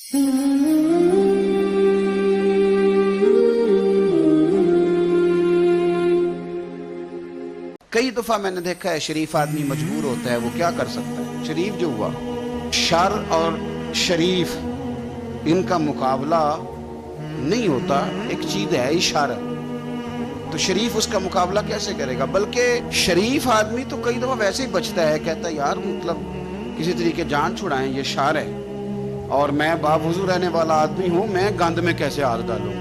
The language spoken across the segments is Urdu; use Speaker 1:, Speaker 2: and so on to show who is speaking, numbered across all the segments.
Speaker 1: کئی دفعہ میں نے دیکھا ہے شریف آدمی مجبور ہوتا ہے، وہ کیا کر سکتا ہے؟ شریف جو ہوا، شر اور شریف ان کا مقابلہ نہیں ہوتا، ایک چیز ہے اشارہ، تو شریف اس کا مقابلہ کیسے کرے گا؟ بلکہ شریف آدمی تو کئی دفعہ ویسے ہی بچتا ہے، کہتا ہے یار مطلب کسی طریقے جان چھڑائیں، یہ شر ہے اور میں باوضو رہنے والا آدمی ہوں، میں گند میں کیسے ہاتھ ڈالوں گا؟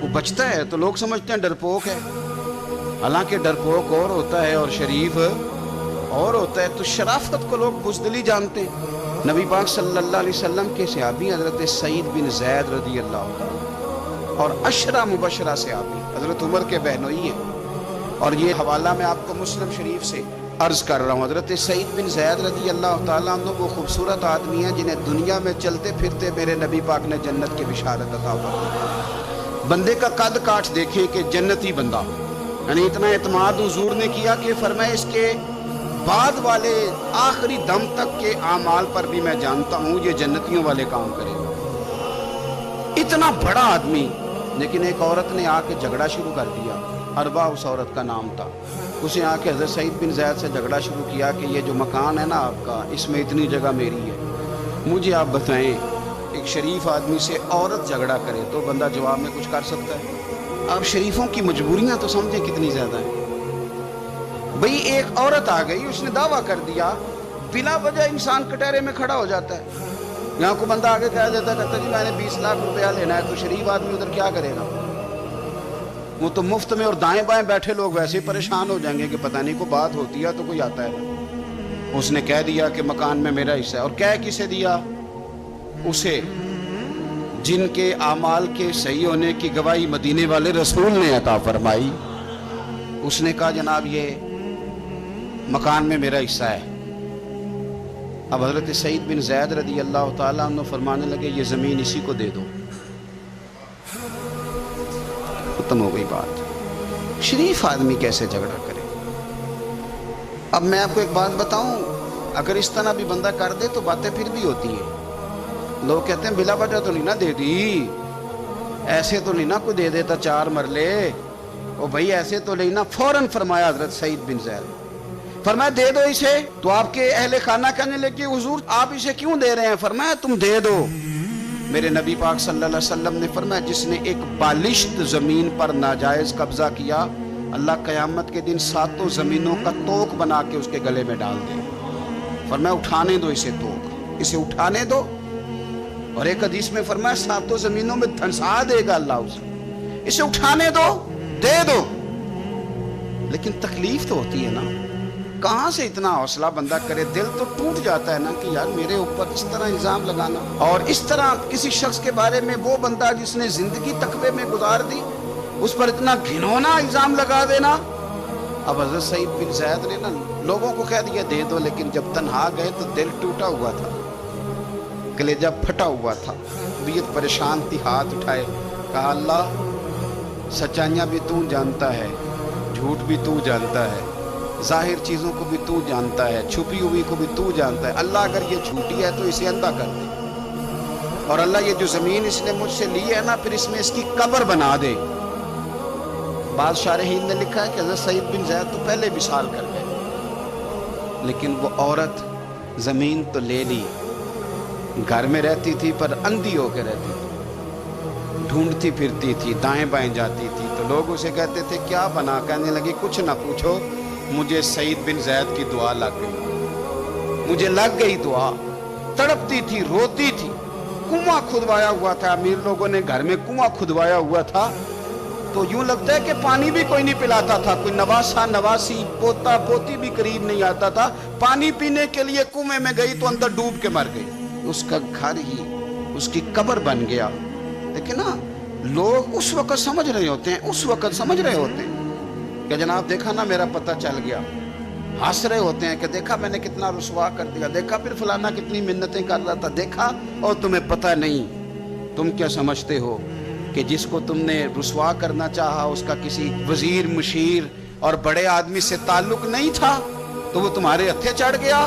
Speaker 1: وہ بچتا ہے تو لوگ سمجھتے ہیں ڈرپوک ہے، حالانکہ ڈرپوک اور ہوتا ہے اور شریف اور ہوتا ہے۔ تو شرافت کو لوگ بزدلی جانتے ہیں۔ نبی پاک صلی اللہ علیہ وسلم کے صحابی حضرت سعید بن زید رضی اللہ عنہ اور عشرہ مبشرہ صحابی حضرت عمر کے بہنوئی ہیں، اور یہ حوالہ میں آپ کو مسلم شریف سے عرض کر رہا ہوں۔ حضرت سعید بن زید رضی اللہ تعالیٰ عنہ وہ خوبصورت آدمی ہیں جنہیں دنیا میں چلتے پھرتے میرے نبی پاک نے جنت کی بشارت عطا فرمائی۔ بندے کا قد کاٹ دیکھیں کہ جنتی بندہ، یعنی اتنا اعتماد حضور نے کیا کہ فرمایا اس کے بعد والے آخری دم تک کے اعمال پر بھی میں جانتا ہوں یہ جنتیوں والے کام کرے گا۔ اتنا بڑا آدمی، لیکن ایک عورت نے آ کے جھگڑا شروع کر دیا، اربا اس عورت کا نام تھا۔ اسے آ کے حضرت سعید بن زید سے جھگڑا شروع کیا کہ یہ جو مکان ہے نا آپ کا، اس میں اتنی جگہ میری ہے، مجھے آپ بتائیں ایک شریف آدمی سے عورت جھگڑا کرے تو بندہ جواب میں کچھ کر سکتا ہے؟ آپ شریفوں کی مجبوریاں تو سمجھیں کتنی زیادہ ہیں۔ بھئی ایک عورت آ گئی، اس نے دعویٰ کر دیا، بلا وجہ انسان کٹہرے میں کھڑا ہو جاتا ہے۔ یہاں کو بندہ آگے کہہ دیتا ہے کہتا جی میں نے 20 لاکھ روپیہ لینا ہے، تو شریف آدمی ادھر کیا کرے گا؟ وہ تو مفت میں، اور دائیں بائیں بیٹھے لوگ ویسے ہی پریشان ہو جائیں گے کہ پتہ نہیں کوئی بات ہوتی ہے تو کوئی آتا ہے۔ اس نے کہہ دیا کہ مکان میں میرا حصہ ہے، اور کہہ کسے دیا؟ اسے جن کے اعمال کے صحیح ہونے کی گواہی مدینے والے رسول نے عطا فرمائی۔ اس نے کہا جناب یہ مکان میں میرا حصہ ہے۔ اب حضرت سعید بن زید رضی اللہ تعالیٰ عنہ فرمانے لگے یہ زمین اسی کو دے دو، ختم ہو گئی بات۔ شریف آدمی کیسے جھگڑا کرے؟ اب میں آپ کو ایک بات بتاؤں، اگر اس طرح بھی بندہ کر دے تو باتیں پھر بھی ہوتی ہیں۔ لوگ کہتے ہیں بلا وجہ تو نہیں نہ دے دی، ایسے تو نہیں نہ کوئی دے دیتا 4 مرلے، او بھائی ایسے تو نہیں نہ۔ فوراً فرمایا حضرت سعید بن زید، فرمایا دے دو اسے۔ تو آپ کے اہل خانہ کہنے لگے حضور آپ اسے کیوں دے رہے ہیں؟ فرمایا تم دے دو۔ میرے نبی پاک صلی اللہ علیہ وسلم نے فرمایا جس نے ایک بالشت زمین پر ناجائز قبضہ کیا، اللہ قیامت کے دن 7 زمینوں کا توق بنا کے اس کے گلے میں ڈال دے۔ فرمایا اٹھانے دو اسے، توق اسے اٹھانے دو۔ اور ایک حدیث میں فرمایا 7 زمینوں میں دھنسا دے گا اللہ اسے اٹھانے دو، دے دو۔ لیکن تکلیف تو ہوتی ہے نا، کہاں سے اتنا حوصلہ بندہ کرے؟ دل تو ٹوٹ جاتا ہے نا کہ یار میرے اوپر اس طرح الزام لگانا، اور اس طرح کسی شخص کے بارے میں، وہ بندہ جس نے زندگی تقوی میں گزار دی، اس پر اتنا گھنونا الزام لگا دینا۔ اب حضرت سعید بن زید نے نا لوگوں کو کہہ دیا دے دو، لیکن جب تنہا گئے تو دل ٹوٹا ہوا تھا، کلیجہ پھٹا ہوا تھا، طبیعت پریشان تھی، ہاتھ اٹھائے، کہا اللہ سچائیاں بھی تو جانتا ہے، جھوٹ بھی تو جانتا ہے، ظاہر چیزوں کو بھی تو جانتا ہے، چھپی ہوئی کو بھی تو جانتا ہے۔ اللہ اگر یہ جھوٹی ہے تو اسے اندھا کر دے، اور اللہ یہ جو زمین اس نے مجھ سے لی ہے نا پھر اس میں اس کی قبر بنا دے۔ بعض شارحین نے لکھا ہے کہ حضرت سعید بن زید تو پہلے وصال کر گئے، لیکن وہ عورت زمین تو لے لی، گھر میں رہتی تھی پر اندھی ہو کے رہتی تھی، ڈھونڈتی پھرتی تھی، دائیں بائیں جاتی تھی، تو لوگ اسے کہتے تھے کیا بنا؟ کہنے لگی کچھ نہ پوچھو، مجھے سعید بن زید کی دعا لگ گئی، مجھے لگ گئی دعا۔ تڑپتی تھی، روتی تھی، کنواں کھدوایا ہوا تھا، امیر لوگوں نے گھر میں کنواں کھدوایا ہوا تھا، تو یوں لگتا ہے کہ پانی بھی کوئی نہیں پلاتا تھا، کوئی نواسا نواسی پوتا پوتی بھی قریب نہیں آتا تھا، پانی پینے کے لیے کنویں میں گئی تو اندر ڈوب کے مر گئی، اس کا گھر ہی اس کی قبر بن گیا۔ دیکھیں نا لوگ اس وقت سمجھ رہے ہوتے ہیں کہ جناب دیکھا نا میرا پتہ چل گیا، ہنس رہے ہوتے ہیں کہ دیکھا میں نے کتنا رسوا کر دیا، دیکھا پھر فلانا کتنی منتیں کر رہا تھا، دیکھا، اور تمہیں پتہ نہیں، تم کیا سمجھتے ہو کہ جس کو تم نے رسوا کرنا چاہا اس کا کسی وزیر مشیر اور بڑے آدمی سے تعلق نہیں تھا تو وہ تمہارے ہتھے چڑھ گیا؟